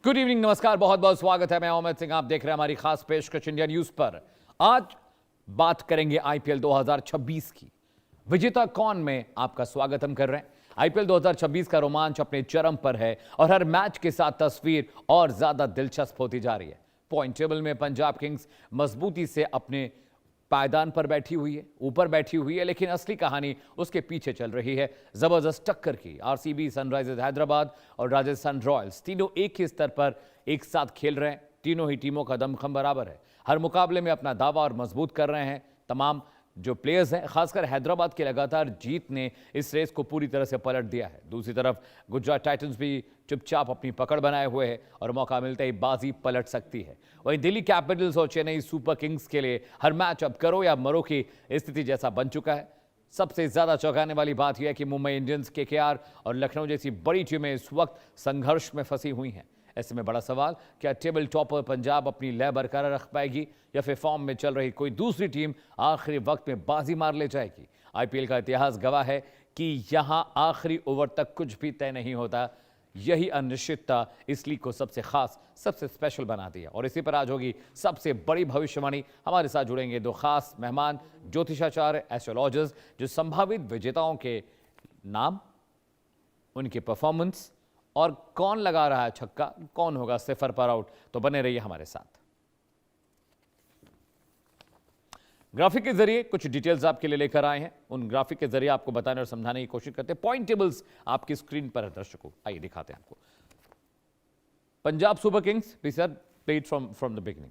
Good evening, नमस्कार, बहुत बहुत स्वागत है। मैं अमित सिंह, आप देख रहे हैं हमारी खास पेशकश इंडिया न्यूज पर। आज बात करेंगे आईपीएल 2026 की। विजेता कौन में आपका स्वागत हम कर रहे हैं। आईपीएल 2026 का रोमांच अपने चरम पर है और हर मैच के साथ तस्वीर और ज्यादा दिलचस्प होती जा रही है। पॉइंट टेबल में पंजाब किंग्स मजबूती से अपने पायदान पर बैठी हुई है, ऊपर बैठी हुई है, लेकिन असली कहानी उसके पीछे चल रही है। जबरदस्त टक्कर की आरसीबी, सनराइजर्स हैदराबाद और राजस्थान रॉयल्स तीनों एक ही स्तर पर एक साथ खेल रहे हैं। तीनों ही टीमों का दमखम बराबर है, हर मुकाबले में अपना दावा और मजबूत कर रहे हैं। तमाम जो प्लेयर्स हैं, खासकर हैदराबाद की लगातार जीत ने इस रेस को पूरी तरह से पलट दिया है। दूसरी तरफ गुजरात टाइटंस भी चुपचाप अपनी पकड़ बनाए हुए है और मौका मिलते ही बाजी पलट सकती है। वहीं दिल्ली कैपिटल्स और चेन्नई सुपर किंग्स के लिए हर मैच अब करो या मरो की स्थिति जैसा बन चुका है। सबसे ज्यादा चौंकाने वाली बात यह है कि मुंबई इंडियंस, केकेआर और लखनऊ जैसी बड़ी टीमें इस वक्त संघर्ष में फंसी हुई हैं। ऐसे में बड़ा सवाल, क्या टेबल टॉपर पंजाब अपनी लय बरकरार रख पाएगी या फिर फॉर्म में चल रही कोई दूसरी टीम आखिरी वक्त में बाजी मार ले जाएगी। आईपीएल का इतिहास गवाह है कि यहां आखिरी ओवर तक कुछ भी तय नहीं होता। यही अनिश्चितता इस लीग को सबसे खास, सबसे स्पेशल बना दिया। और इसी पर आज होगी सबसे बड़ी भविष्यवाणी। हमारे साथ जुड़ेंगे दो खास मेहमान, ज्योतिषाचार्य, एस्ट्रोलॉजर्स, जो संभावित विजेताओं के नाम, उनके परफॉर्मेंस और कौन लगा रहा है छक्का, कौन होगा सिफर पर आउट। तो बने रहिए हमारे साथ। ग्राफिक के जरिए कुछ डिटेल्स आपके लिए लेकर आए हैं। उन ग्राफिक के जरिए आपको बताने और समझाने की कोशिश करते हैं। पॉइंट टेबल्स आपकी स्क्रीन पर है दर्शकों, आइए दिखाते हैं आपको। Punjab super Kings played from the beginning.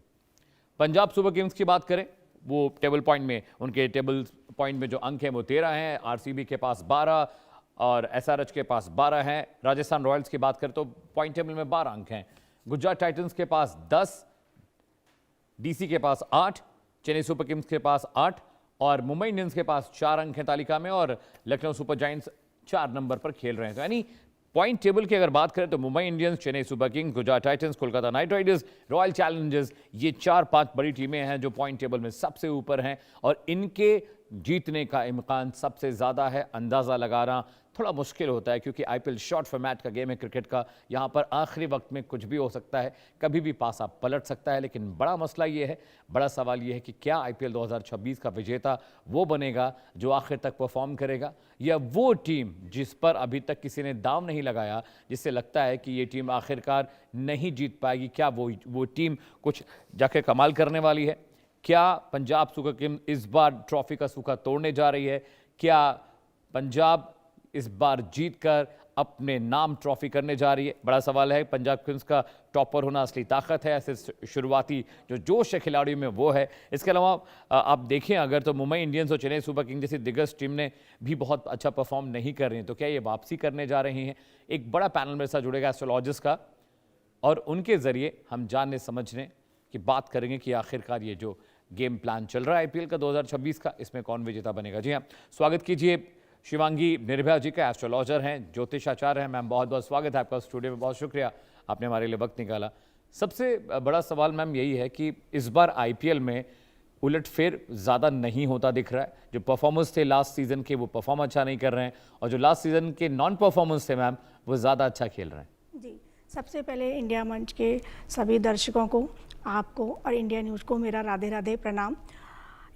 Punjab super Kings की बात करें, वो टेबल पॉइंट में, उनके टेबल पॉइंट में जो अंक हैं वो 13 हैं। आरसीबी के पास 12 और एसआरएच के पास 12 हैं। राजस्थान रॉयल्स की बात करें तो पॉइंट टेबल में 12 अंक हैं। गुजरात टाइटंस के पास 10, डीसी के पास 8, चेन्नई सुपर किंग्स के पास 8 और मुंबई इंडियंस के पास 4 अंक हैं तालिका में, और लखनऊ सुपर जायंट्स 4 नंबर पर खेल रहे हैं। तो यानी पॉइंट टेबल की अगर बात करें तो Mumbai Indians, Chennai super Kings, Gujarat Titans, Kolkata night Riders, royal Challengers, ये 4-5 बड़ी टीमें हैं जो पॉइंट टेबल में सबसे ऊपर हैं और इनके जीतने का इम्कान सबसे ज्यादा है। अंदाजा लगाना थोड़ा मुश्किल होता है क्योंकि आईपीएल शॉर्ट फॉर्मेट का गेम है क्रिकेट का। यहाँ पर आखिरी वक्त में कुछ भी हो सकता है, कभी भी पासा पलट सकता है। लेकिन बड़ा मसला ये है, बड़ा सवाल ये है कि क्या आईपीएल 2026 का विजेता वो बनेगा जो आखिर तक परफॉर्म करेगा, या वो टीम जिस पर अभी तक किसी ने दाव नहीं लगाया, जिससे लगता है कि ये टीम आखिरकार नहीं जीत पाएगी, क्या वो टीम कुछ जाके कमाल करने वाली है। क्या पंजाब सुपर किंग्स इस बार ट्रॉफी का सूखा तोड़ने जा रही है? क्या पंजाब इस बार जीतकर अपने नाम ट्रॉफी करने जा रही है? बड़ा सवाल है। पंजाब किंग्स का टॉपर होना असली ताकत है, ऐसे शुरुआती जो जोश है खिलाड़ियों में वो है। इसके अलावा आप देखें अगर तो मुंबई इंडियंस और चेन्नई सुपर किंग्स जैसी दिग्गज टीम ने भी बहुत अच्छा परफॉर्म नहीं कर रही है, तो क्या ये वापसी करने जा रही हैं? एक बड़ा पैनल मेरे साथ जुड़ेगा एस्ट्रोलॉजिस्ट का, और उनके जरिए हम जानने समझने की बात करेंगे कि आखिरकार ये जो गेम प्लान चल रहा है आईपीएल का 2026 का, इसमें कौन विजेता बनेगा। जी हाँ, स्वागत कीजिए शिवांगी निर्भया जी का, एस्ट्रोलॉजर हैं, ज्योतिषाचार्य हैं। मैम बहुत बहुत स्वागत है आपका स्टूडियो में, बहुत शुक्रिया आपने हमारे लिए वक्त निकाला। सबसे बड़ा सवाल मैम यही है कि इस बार आईपीएल में उलटफेर ज़्यादा नहीं होता दिख रहा है। जो परफॉर्मेंस थे लास्ट सीजन के वो परफॉर्म अच्छा नहीं कर रहे हैं, और जो लास्ट सीजन के नॉन परफॉर्मेंस थे मैम वो ज़्यादा अच्छा खेल रहे हैं। जी, सबसे पहले इंडिया मंच के सभी दर्शकों को, आपको और इंडिया न्यूज़ को मेरा राधे राधे प्रणाम।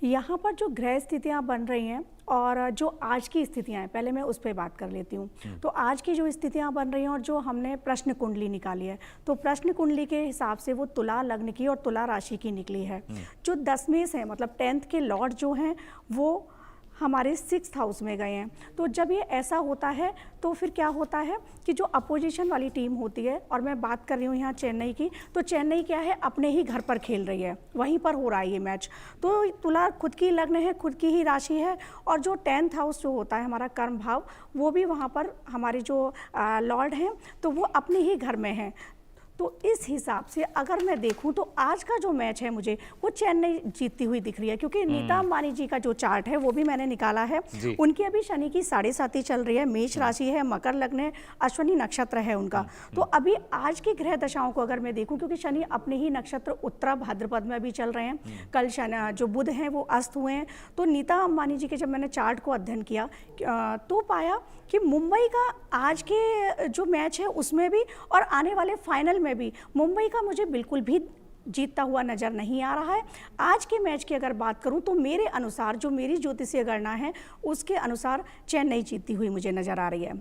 यहाँ पर जो ग्रह स्थितियाँ बन रही हैं और जो आज की स्थितियाँ हैं, पहले मैं उस पर बात कर लेती हूँ। तो आज की जो स्थितियाँ बन रही हैं और जो हमने प्रश्न कुंडली निकाली है, तो प्रश्न कुंडली के हिसाब से वो तुला लग्न की और तुला राशि की निकली है। जो दशमेश है, मतलब 10th के लॉर्ड जो हैं वो हमारे 6th हाउस में गए हैं। तो जब ये ऐसा होता है तो फिर क्या होता है कि जो अपोजिशन वाली टीम होती है, और मैं बात कर रही हूँ यहाँ चेन्नई की, तो चेन्नई क्या है, अपने ही घर पर खेल रही है, वहीं पर हो रहा है ये मैच। तो तुला खुद की लग्न है, खुद की ही राशि है, और जो 10th हाउस जो होता है हमारा कर्म भाव, वो भी वहाँ पर हमारे जो लॉर्ड हैं तो वो अपने ही घर में हैं। तो इस हिसाब से अगर मैं देखूं तो आज का जो मैच है मुझे वो चेन्नई जीतती हुई दिख रही है, क्योंकि नीता अंबानी जी का जो चार्ट है वो भी मैंने निकाला है। उनकी अभी शनि की 7.5 चल रही है, मेष राशि है, मकर लग्न है, अश्विनी नक्षत्र है उनका। तो अभी आज की ग्रह दशाओं को अगर मैं देखूं, क्योंकि शनि अपने ही नक्षत्र उत्तरा भाद्रपद में अभी चल रहे हैं, कल शनि जो बुध हैं वो अस्त हुए हैं। तो नीता अंबानी जी के जब मैंने चार्ट को अध्ययन किया तो पाया कि मुंबई का आज के जो मैच है उसमें भी और आने वाले फाइनल में भी मुंबई का मुझे बिल्कुल भी जीतता हुआ नज़र नहीं आ रहा है। आज के मैच की अगर बात करूं तो मेरे अनुसार, जो मेरी ज्योतिषीय गणना है उसके अनुसार चेन्नई जीतती हुई मुझे नज़र आ रही है।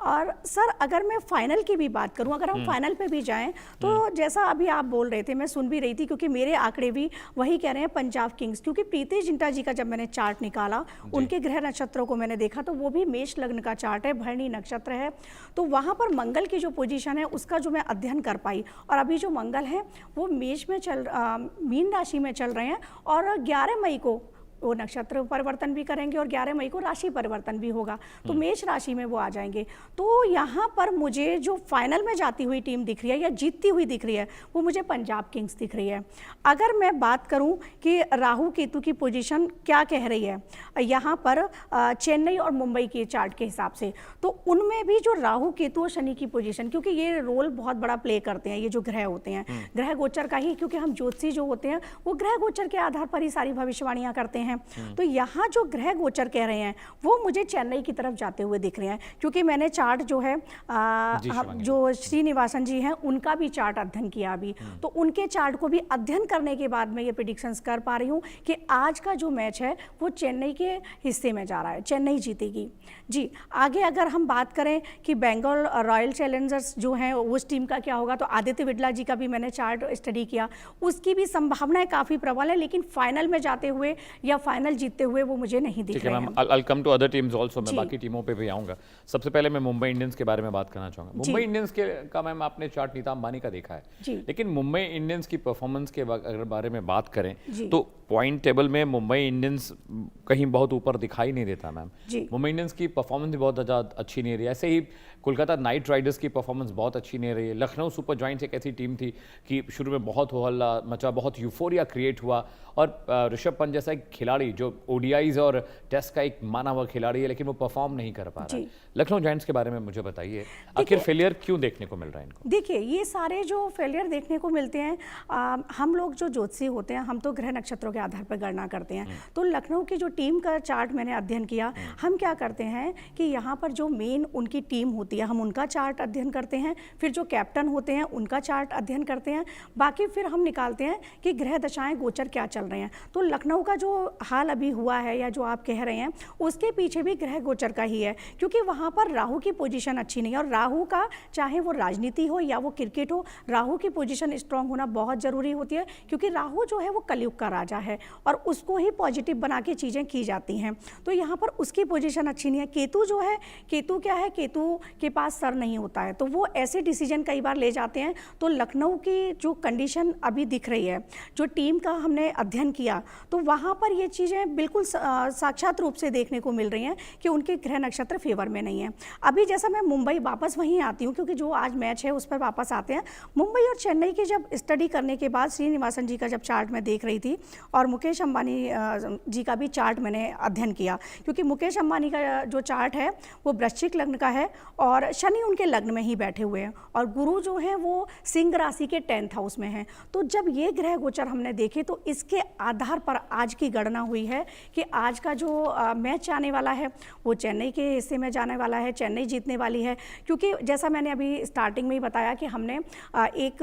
और सर अगर मैं फाइनल की भी बात करूं, अगर हम फाइनल पे भी जाएं तो जैसा अभी आप बोल रहे थे, मैं सुन भी रही थी, क्योंकि मेरे आंकड़े भी वही कह रहे हैं पंजाब किंग्स, क्योंकि प्रीति जिंटा जी का जब मैंने चार्ट निकाला, उनके ग्रह नक्षत्रों को मैंने देखा तो वो भी मेष लग्न का चार्ट है, भरणी नक्षत्र है, तो वहाँ पर मंगल की जो पोजीशन है उसका जो मैं अध्ययन कर पाई, और अभी जो मंगल है वो मेष में मीन राशि में चल रहे हैं, और 11 मई को वो नक्षत्र परिवर्तन भी करेंगे और 11 मई को राशि परिवर्तन भी होगा, तो मेष राशि में वो आ जाएंगे। तो यहाँ पर मुझे जो फाइनल में जाती हुई टीम दिख रही है या जीतती हुई दिख रही है वो मुझे पंजाब किंग्स दिख रही है। अगर मैं बात करूँ कि राहु केतु की पोजीशन क्या कह रही है यहाँ पर चेन्नई और मुंबई के चार्ट के हिसाब से, तो उनमें भी जो राहु केतु और शनि की पोजीशन, क्योंकि ये रोल बहुत बड़ा प्ले करते हैं, ये जो ग्रह होते हैं ग्रह गोचर का ही, क्योंकि हम ज्योतिषी जो होते हैं वो ग्रह गोचर के आधार पर ही सारी भविष्यवाणियाँ करते हैं। तो यहाँ जो ग्रह गोचर कह रहे हैं वो मुझे चेन्नई की तरफ जाते हुए दिख रहे हैं, क्योंकि मैंने चार्ट जो है जो श्रीनिवासन जी हैं उनका भी चार्ट अध्ययन किया अभी, तो उनके चार्ट को भी अध्ययन करने के बाद मैं ये प्रेडिक्शंस कर पा रही हूँ कि आज का जो मैच है वो चेन्नई के हिस्से में जा रहा है, चेन्नई जीतेगी जी। आगे अगर हम बात करें कि बंगाल रॉयल चैलेंजर्स जो हैं उस टीम का क्या होगा, तो आदित्य बिड़ला जी का भी मैंने चार्ट स्टडी किया, उसकी भी संभावनाएं काफ़ी प्रबल है, लेकिन फाइनल में जाते हुए या फाइनल जीतते हुए वो मुझे नहीं दिख रहे हैं। I'll come to other teams also, मैं बाकी टीमों पे भी आऊंगा। सबसे पहले मैं मुंबई इंडियंस के बारे में बात करना चाहूंगा। मुंबई इंडियंस का मैम आपने चार्ट नीता अंबानी का देखा है, लेकिन मुंबई इंडियंस की परफॉर्मेंस के अगर बारे में बात करें तो पॉइंट टेबल में मुंबई इंडियंस कहीं बहुत ऊपर दिखाई नहीं देता मैम। मुंबई इंडियंस की परफॉर्मेंस भी बहुत ज़्यादा अच्छी नहीं रही, ऐसे ही कोलकाता नाइट राइडर्स की परफॉर्मेंस बहुत अच्छी नहीं रही है। लखनऊ सुपर जॉइंट्स एक ऐसी टीम थी कि शुरू में बहुत हो हल्ला मचा, बहुत यूफोरिया क्रिएट हुआ, और ऋषभ पंत जैसा एक खिलाड़ी जो ओडीआईज और टेस्ट का एक माना हुआ खिलाड़ी है, लेकिन वो परफॉर्म नहीं कर पा रहा है। लखनऊ जायंट्स के बारे में मुझे बताइए, आखिर फेलियर क्यों देखने को मिल रहा है इनको? देखिए, ये सारे जो फेलियर देखने को मिलते हैं, हम लोग जो ज्योतिषी होते हैं हम तो ग्रह नक्षत्रों के आधार पर गणना करते हैं। तो लखनऊ की जो टीम का चार्ट मैंने अध्ययन किया, हम क्या करते हैं कि यहाँ पर जो मेन उनकी टीम होती है हम उनका चार्ट अध्ययन करते हैं, फिर जो कैप्टन होते हैं उनका चार्ट अध्ययन करते हैं, बाकी फिर हम निकालते हैं कि ग्रह दशाएं गोचर क्या चल रहे हैं। तो लखनऊ का जो हाल अभी हुआ है या जो आप कह रहे हैं उसके पीछे भी ग्रह गोचर का ही है, क्योंकि वहाँ पर राहु की पोजीशन अच्छी नहीं है, और राहु का चाहे वो राजनीति हो या वो क्रिकेट हो, राहु की पोजीशन स्ट्रांग होना बहुत ज़रूरी होती है, क्योंकि राहु जो है वो कलयुग का राजा है और उसको ही पॉजिटिव बना के चीज़ें की जाती हैं। तो यहाँ पर उसकी पोजीशन अच्छी नहीं है। केतु जो है, केतु क्या है, केतु के पास सर नहीं होता है, तो वो ऐसे डिसीजन कई बार ले जाते हैं। तो लखनऊ की जो कंडीशन अभी दिख रही है, जो टीम का हमने अध्ययन किया, तो वहाँ पर ये चीज़ें बिल्कुल साक्षात रूप से देखने को मिल रही हैं कि उनके ग्रह नक्षत्र फेवर में नहीं है। अभी जैसा मैं मुंबई वापस वहीं आती हूँ, क्योंकि जो आज मैच है उस पर वापस आते हैं। मुंबई और चेन्नई की जब स्टडी करने के बाद श्रीनिवासन जी का जब चार्ट मैं देख रही थी और मुकेश अंबानी जी का भी चार्ट मैंने अध्ययन किया, क्योंकि मुकेश अंबानी का जो चार्ट है वो वृश्चिक लग्न का है और शनि उनके लग्न में ही बैठे हुए हैं, और गुरु जो है वो सिंह राशि के 10th हाउस में है। तो जब ये ग्रह गोचर हमने देखे तो इसके आधार पर आज की गणना हुई है कि आज का जो मैच आने वाला है वो चेन्नई के हिस्से में जाने वाला है, चेन्नई जीतने वाली है। क्योंकि जैसा मैंने अभी स्टार्टिंग में ही बताया कि हमने एक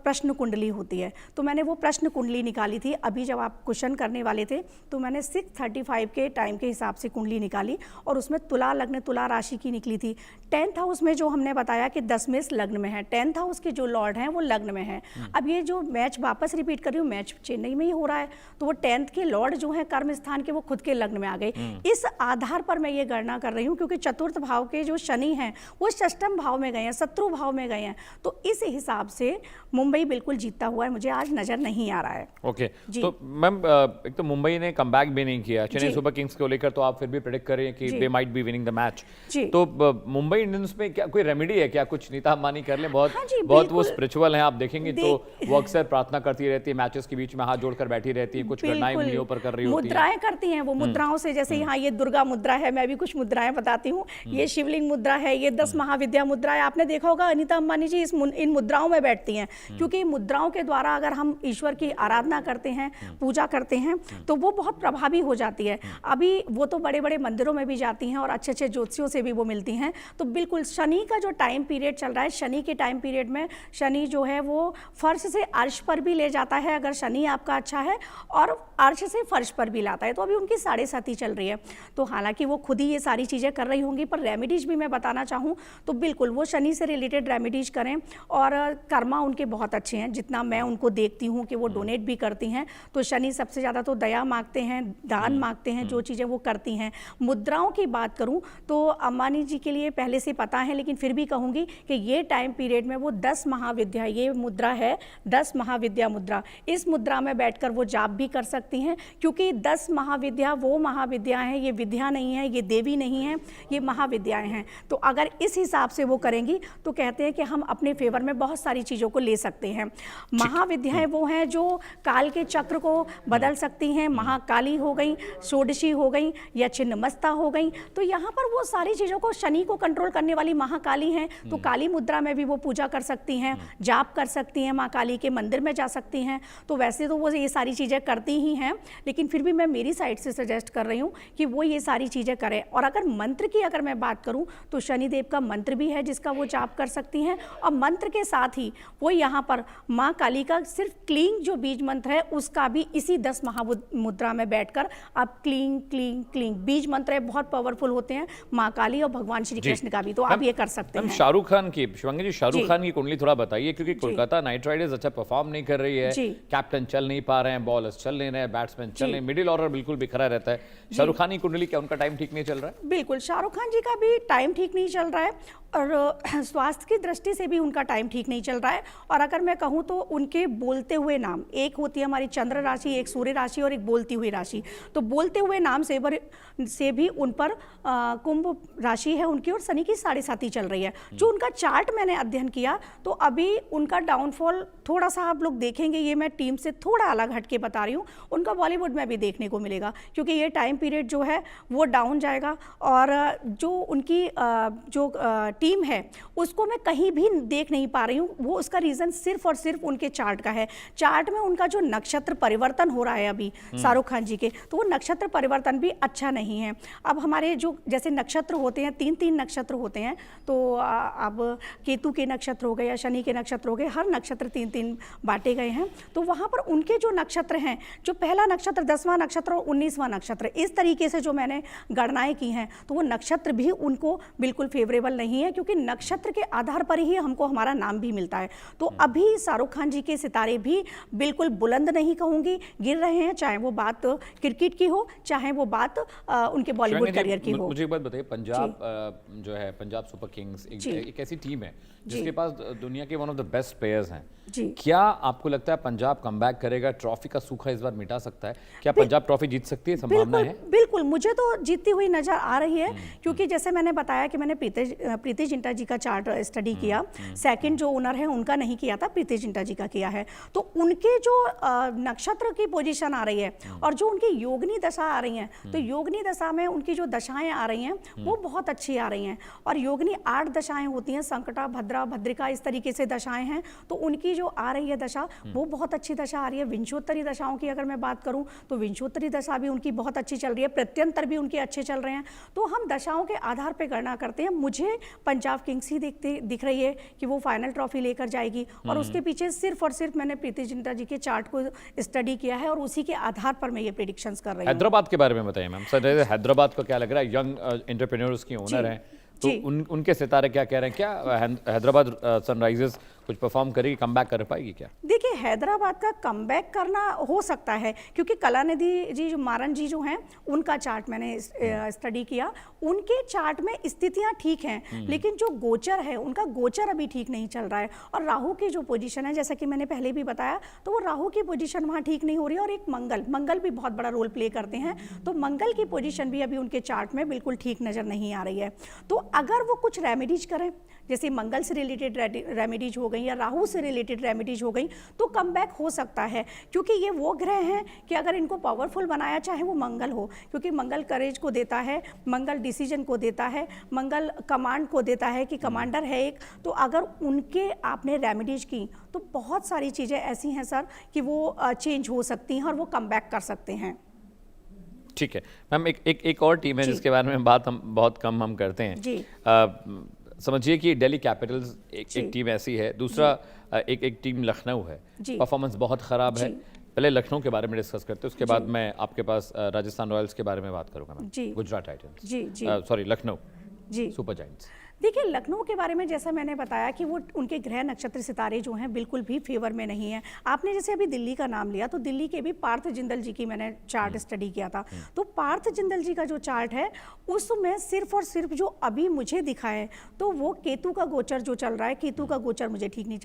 प्रश्न कुंडली होती है, तो मैंने वो प्रश्न कुंडली निकाली थी। अभी जब आप क्वेश्चन करने वाले थे तो मैंने 6:35 के टाइम के हिसाब से कुंडली निकाली और उसमें तुला लग्न, तुला राशि की निकली थी। 10th हाउस में जो हमने बताया कि 10 मेष लग्न में है, 10th हाउस के जो लॉर्ड हैं वो लग्न में है। अब ये जो मैच वापस रिपीट कर रही हूँ, मैच चेन्नई में ही हो रहा है, तो वो 10th के लॉर्ड जो है कर्म स्थान के वो खुद के लग्न में आ गए। इस आधार पर मैं ये गणना कर रही हूँ, क्योंकि चतुर्थ भाव के जो शनि हैं वो षष्ठम भाव में गए हैं, शत्रु भाव में गए हैं, तो इस हिसाब से मुंबई बिल्कुल जीतता हुआ है मुझे आज नजर नहीं आ रहा है। ओके, तो मैम एक तो मुंबई ने कमबैक भी नहीं किया, चेन्नई सुपर किंग्स को लेकर तो आप फिर भी प्रेडिक्ट कर रहे हैं कि they might be winning the match. तो मुंबई इंडियंस में क्या कोई रेमेडी है क्या? कुछ नीता अंबानी कर ले, बहुत बहुत वो स्पिरिचुअल हैं, आप देखेंगे तो वो अक्सर प्रार्थना करती रहती है, मैचेस के बीच में हाथ जोड़कर बैठी रहती है, कुछ गणनाएं उंगलियों पर कर रही होती है, मुद्राएं करती हैं वो, मुद्राओं से, जैसे यहाँ ये दुर्गा मुद्रा है, मैं भी कुछ मुद्राएं बताती हूँ, ये शिवलिंग मुद्रा है, ये 10 महाविद्या मुद्रा है। आपने देखा होगा अनीता अंबानी जी इन मुद्राओं में बैठती हैं, क्योंकि मुद्राओं के द्वारा अगर हम ईश्वर की आराधना करते हैं, पूजा करते हैं, तो वो बहुत प्रभावी हो जाती है। अभी वो तो बड़े बड़े मंदिरों में भी जाती हैं और अच्छे अच्छे ज्योतिषियों से भी वो मिलती हैं, तो बिल्कुल बिल्कुल शनि का जो टाइम पीरियड चल रहा है, शनि के टाइम पीरियड में शनि जो है वो फर्श से अर्श पर भी ले जाता है अगर शनि आपका अच्छा है, और अर्श से फर्श पर भी लाता है। तो अभी उनकी 7.5 चल रही है, तो हालांकि वो खुद ही ये सारी चीज़ें कर रही होंगी, पर रेमेडीज भी मैं बताना चाहूँ तो बिल्कुल वो शनि से रिलेटेड रेमेडीज करें। और कर्मा उनके बहुत अच्छे हैं, जितना मैं उनको देखती हूँ कि वो डोनेट भी करती हैं। तो शनि सबसे ज़्यादा तो दया मांगते हैं, दान मांगते हैं, जो चीज़ें वो करती हैं। मुद्राओं की बात करूँ तो अंबानी जी के लिए पहले से पता है, लेकिन फिर भी कहूँगी कि ये टाइम पीरियड में वो 10 महाविद्या, ये मुद्रा है 10 महाविद्या मुद्रा, इस मुद्रा में बैठकर वो जाप भी कर सकती हैं, क्योंकि 10 महाविद्या वो महाविद्याएं हैं, ये विद्या नहीं है, ये देवी नहीं है, ये महाविद्याएं हैं। तो अगर इस हिसाब से वो करेंगी तो कहते हैं कि हम अपने फेवर में बहुत सारी चीज़ों को ले सकते हैं। महाविद्याएं वो हैं जो काल के चक्र को बदल सकती हैं, महाकाली हो गई, षोडशी हो गई या छिन्नमस्ता हो गई। तो यहाँ पर वो सारी चीज़ों को, शनि को कंट्रोल करने वाली महाकाली हैं, तो काली मुद्रा में भी वो पूजा कर सकती हैं, जाप कर सकती हैं, माँ काली के मंदिर में जा सकती हैं। तो वैसे तो वो ये सारी चीज़ें करती ही हैं, लेकिन फिर भी मैं मेरी साइड से सजेस्ट कर रही हूँ कि वो ये सारी चीज़ें करें। और अगर मंत्र की अगर मैं बात करूँ तो शनिदेव का मंत्र भी है जिसका वो जाप कर सकती हैं, और मंत्र के साथ ही वो यहाँ पर माँ काली का सिर्फ क्लींग जो बीज मंत्र है उसका भी इसी 10 महामुद्रा में बैठकर आप क्लींग क्लींग क्लींग बीज मंत्र है, बहुत पावरफुल होते हैं, माँ काली और भगवान श्री कृष्ण का भी, तो आप ये कर सकते हैं। शाहरुख खान की, शिवांगी जी, शाहरुख खान की कुंडली थोड़ा बताइए, क्योंकि कोलकाता नाइट राइडर्स अच्छा परफॉर्म नहीं कर रही है, कैप्टन चल नहीं पा रहे हैं, बॉलर्स चल नहीं रहे हैं, बैट्समैन चल नहीं, मिडिल ऑर्डर बिल्कुल बिखरा रहता है। शाहरुख खान की कुंडली, क्या उनका टाइम ठीक नहीं चल रहा है? बिल्कुल, शाहरुख खान जी का भी टाइम ठीक नहीं चल रहा है, और स्वास्थ्य की दृष्टि से भी उनका टाइम ठीक नहीं चल रहा है। और अगर मैं कहूँ तो उनके बोलते हुए नाम, एक होती है हमारी चंद्र राशि, एक सूर्य राशि और एक बोलती हुई राशि, तो बोलते हुए नाम से भी उन पर कुंभ राशि है उनकी, और शनि की 7.5 चल रही है। जो उनका चार्ट मैंने अध्ययन किया तो अभी उनका डाउनफॉल थोड़ा सा आप लोग देखेंगे, ये मैं टीम से थोड़ा अलग हट के बता रही हूँ, उनका बॉलीवुड में भी देखने को मिलेगा, क्योंकि ये टाइम पीरियड जो है वो डाउन जाएगा। और जो उनकी जो टीम है उसको मैं कहीं भी देख नहीं पा रही हूँ, वो उसका रीज़न सिर्फ और सिर्फ उनके चार्ट का है। चार्ट में उनका जो नक्षत्र परिवर्तन हो रहा है अभी शाहरुख खान जी के, तो वो नक्षत्र परिवर्तन भी अच्छा नहीं है। अब हमारे जो जैसे नक्षत्र होते हैं, 3-3 नक्षत्र होते हैं, तो अब केतु के नक्षत्र हो गए या शनि के नक्षत्र हो गए, हर नक्षत्र 3-3 बांटे गए हैं। तो वहाँ पर उनके जो नक्षत्र हैं, जो पहला नक्षत्र, 10वां नक्षत्र और 19वां नक्षत्र, इस तरीके से जो मैंने गणनाएं की हैं, तो वो नक्षत्र भी उनको बिल्कुल फेवरेबल नहीं है, क्योंकि नक्षत्र के आधार पर ही हमको हमारा नाम भी मिलता है। तो अभी शाहरुख खान जी के सितारे भी बिल्कुल बुलंद नहीं कहूँगी, गिर रहे हैं, चाहे वो बात क्रिकेट की हो, चाहे वो बात उनके बॉलीवुड करियर की हो। मुझे एक बात बताइए, पंजाब जो है, पंजाब सुपर किंग्स एक ऐसी टीम है जिसके पास दुनिया के one of the best players हैं। क्या आपको लगता है पंजाब कमबैक करेगा, ट्रॉफी का सूखा इस बार मिटा सकता है? क्या पंजाब ट्रॉफी जीत सकती है, संभावना है? बिल्कुल, मुझे तो जीतती हुई नजर आ रही है, क्योंकि जैसे मैंने बताया कि मैंने प्रीति जिंटा जी का चार्ट स्टडी किया, सेकंड जो ओनर है उनका नहीं किया था, प्रीति जिंटा जी का किया है। तो उनके जो नक्षत्र की पोजीशन आ रही है और जो उनकी योगनी दशा आ रही है, तो योगनी दशा में उनकी जो दशाएं आ रही हैं वो बहुत अच्छी आ रही हैं। और योगनी 8 दशाएं होती हैं, संकटा, भद्रा, भद्रिका, इस तरीके से दशाएं हैं। तो उनकी जो आ रही है दशा वो बहुत अच्छी दशा आ रही है। विंशोत्तरी दशाओं की अगर मैं बात करूं तो विंशोत्तरी दशा भी उनकी बहुत अच्छी चल रही है, प्रत्यंतर भी उनके अच्छे चल रहे हैं। तो हम दशाओं के आधार पर गणना करते हैं। मुझे पंजाब किंग्स ही दिख रही है कि वो फाइनल ट्रॉफी लेकर जाएगी, और उसके पीछे सिर्फ और सिर्फ मैंने प्रीति जिंटा जी के चार्ट को स्टडी किया है, और उसी के आधार पर मैं ये प्रेडिक्शंस कर रही हूँ। हैदराबाद के बारे में बताइए मैम। सर, हैदराबाद को क्या लग रहा है, यंग एंटरप्रेन्योर्स की ओनर हैं, तो उनके सितारे क्या कह रहे हैं? क्या हैदराबाद सनराइजर्स कुछ परफॉर्म करेगी, कमबैक कर पाएगी क्या? देखिए, हैदराबाद का कमबैक करना हो सकता है, क्योंकि कलानिधि जी, जो मारन जी जो हैं, उनका चार्ट मैंने स्टडी किया। उनके चार्ट में स्थितियां ठीक हैं, लेकिन जो गोचर है उनका गोचर अभी ठीक नहीं चल रहा है। और राहु की जो पोजीशन है, जैसा कि मैंने पहले भी बताया, तो वो राहु की पोजीशन वहाँ ठीक नहीं हो रही है। और एक मंगल भी बहुत बड़ा रोल प्ले करते हैं, तो मंगल की पोजीशन भी अभी उनके चार्ट में बिल्कुल ठीक नज़र नहीं आ रही है। तो अगर वो कुछ रेमेडीज करें, जैसे मंगल से रिलेटेड रेमेडीज हो गई या राहु से रिलेटेड रेमेडीज हो गई, तो कमबैक हो सकता है। क्योंकि ये वो ग्रह हैं कि अगर इनको पावरफुल बनाया, चाहे वो मंगल हो, क्योंकि मंगल करेज को देता है, मंगल डिसीजन को देता है, मंगल कमांड को देता है कि कमांडर है एक। तो अगर उनके आपने रेमेडीज की तो बहुत सारी चीज़ें ऐसी हैं सर कि वो चेंज हो सकती हैं और वो कमबैक कर सकते हैं। ठीक है मैम, एक और टीम है जिसके बारे में बात हम बहुत कम करते हैं जी। समझिए कि दिल्ली कैपिटल्स एक टीम ऐसी है, दूसरा एक टीम लखनऊ है, जी। परफॉर्मेंस बहुत खराब है। पहले लखनऊ के बारे में डिस्कस करते हैं, उसके बाद मैं आपके पास राजस्थान रॉयल्स के बारे में बात करूंगा मैं। जी। गुजरात टाइटंस, जी सॉरी लखनऊ जी। Super giants. देखिए, लखनऊ के बारे में जैसा मैंने बताया कि वो उनके ग्रह नक्षत्र सितारे जो हैं बिल्कुल भी फेवर में नहीं है। आपने जैसे अभी दिल्ली का नाम लिया, तो दिल्ली के भी पार्थ जिंदल जी की मैंने चार्ट स्टडी किया था। तो पार्थ जिंदल जी का जो चार्ट है उसमें सिर्फ और सिर्फ जो अभी मुझे दिखा है, तो वो केतु का गोचर जो चल रहा है, केतु का गोचर मुझे ठीक नहीं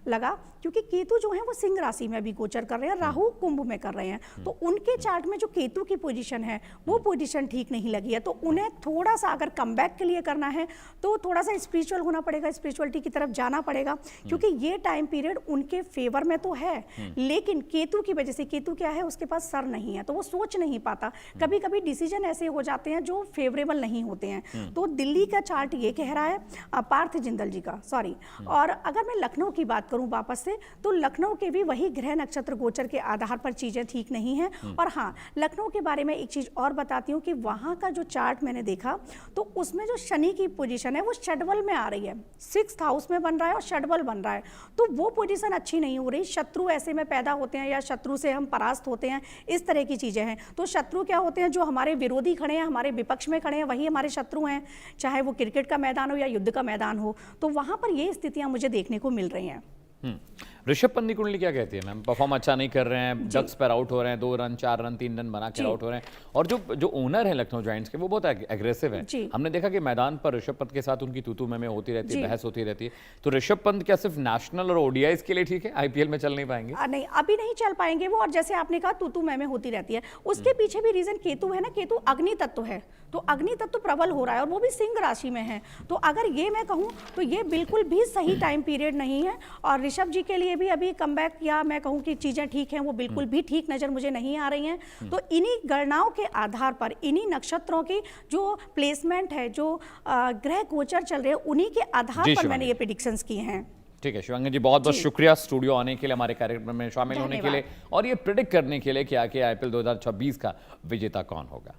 लगा, क्योंकि केतु जो है वो सिंह राशि में भी गोचर कर रहे हैं, राहु कुंभ में कर रहे हैं। तो उनके चार्ट में जो केतु की पोजीशन है वो पोजीशन ठीक नहीं लगी है। तो उन्हें थोड़ा सा अगर कमबैक के लिए करना है तो थोड़ा सा स्पिरिचुअल होना पड़ेगा, स्पिरिचुअलिटी की तरफ जाना पड़ेगा, क्योंकि ये टाइम पीरियड उनके फेवर में तो है, लेकिन केतु की वजह से, केतु क्या है, उसके पास सर नहीं है, तो वो सोच नहीं पाता। कभी कभी डिसीजन ऐसे हो जाते हैं जो फेवरेबल नहीं होते हैं। तो दिल्ली का चार्ट ये कह रहा है, पार्थ जिंदल जी का, सॉरी। और अगर मैं लखनऊ की बात करूं वापस से, तो लखनऊ के भी वही ग्रह नक्षत्र गोचर के आधार पर चीजें ठीक नहीं है। और हाँ, लखनऊ के बारे में एक चीज और बताती हूँ कि वहां का जो चार्ट मैंने देखा, तो उसमें जो शनि की पोजीशन है वो षडबल में आ रही है, 6th हाउस में बन रहा है और षडबल बन रहा है। तो वो पोजीशन अच्छी नहीं हो रही। शत्रु ऐसे में पैदा होते हैं या शत्रु से हम परास्त होते हैं, इस तरह की चीजें हैं। तो शत्रु क्या होते हैं, जो हमारे विरोधी खड़े हैं, हमारे विपक्ष में खड़े हैं, वही हमारे शत्रु हैं, चाहे वो क्रिकेट का मैदान हो या युद्ध का मैदान हो। तो वहां पर ये स्थितियां मुझे देखने को मिल रही हैं। ऋषभ पंत की कुंडली क्या कहती है मैम? परफॉर्म अच्छा नहीं कर रहे हैं, डक्स पर आउट हो रहे हैं, 2 रन 4 रन 3 रन बना के आउट हो रहे हैं, और जो ओनर है लखनऊ जायंट्स के, वो बहुत एग्रेसिव है। हमने देखा कि मैदान पर ऋषभ पंत के साथ उनकी तू में होती रहती है, बहस होती रहती है। तो ऋषभ पंत क्या सिर्फ नेशनल और ओडीआईज के लिए ठीक है, आईपीएल में चल नहीं पाएंगे? नहीं, अभी नहीं चल पाएंगे वो। और जैसे आपने कहा तू में होती रहती है, उसके पीछे भी रीजन केतु है ना, केतु अग्नि तत्व है, तो अग्नि तत्व प्रबल हो रहा है और वो भी सिंह राशि में है। तो अगर ये मैं कहूँ तो ये बिल्कुल भी सही टाइम पीरियड नहीं है। और ऋषभ जी के लिए भी अभी कमबैक, या मैं कहूँ कि चीजें ठीक हैं, वो बिल्कुल भी ठीक नजर मुझे नहीं आ रही हैं। तो इन्हीं गणनाओं के आधार पर, इन्हीं नक्षत्रों की जो प्लेसमेंट है, जो ग्रह गोचर चल रहे हैं, उन्हीं के आधार पर मैंने ये प्रेडिक्शंस किए हैं। ठीक है शिवांगी जी, बहुत बहुत शुक्रिया स्टूडियो आने के लिए, हमारे कार्यक्रम में शामिल होने के लिए, और ये प्रेडिक्ट करने के लिए कि आके आईपीएल 2026 का विजेता कौन होगा।